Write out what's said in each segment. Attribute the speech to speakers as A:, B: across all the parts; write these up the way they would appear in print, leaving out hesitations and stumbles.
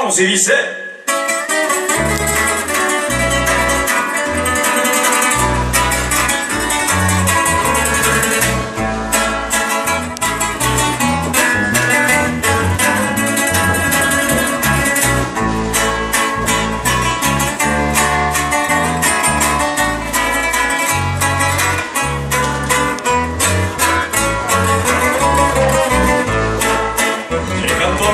A: Vamos, y dice: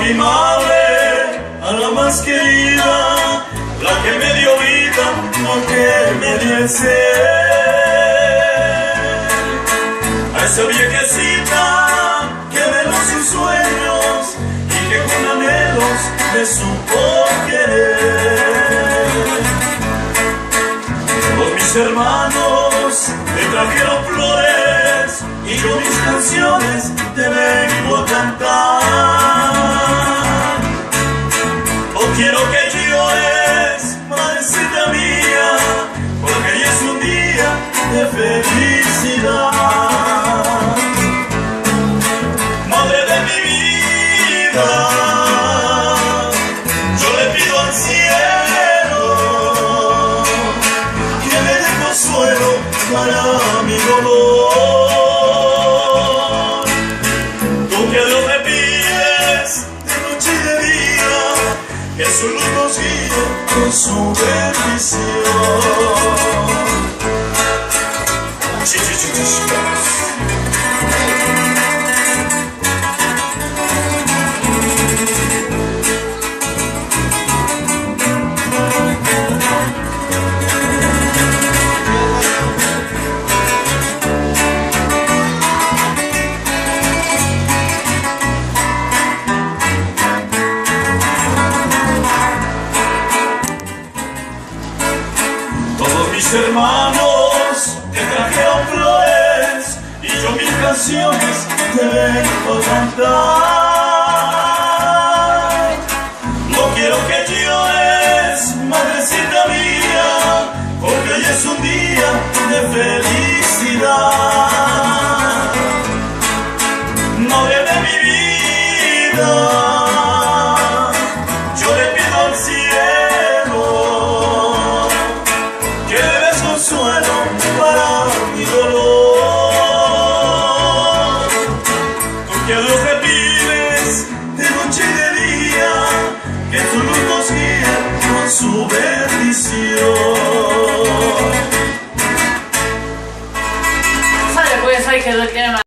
A: mi madre, a la más querida, la que me dio vida, la que me dio el ser. A esa viejecita que veló sus sueños y que con anhelos me supo querer. Todos mis hermanos me trajeron flores y yo mis canciones te vengo a cantar. Quiero que llores, madrecita mía, porque hoy es un día de felicidad. Madre de mi vida, yo le pido al cielo que me dé consuelo para mi dolor. Tú que a Dios le pides de noche y de día, que su luz nos guíe con su bendición. Mis hermanos te trajeron flores y yo mis canciones te vengo a cantar. No quiero que llores, madrecita mía, porque hoy es un día de felicidad. Madre de mi vida, yo le pido al cielo consuelo para mi dolor. Porque a Dios le pides de noche y de día que tu luz nos guíe con su bendición.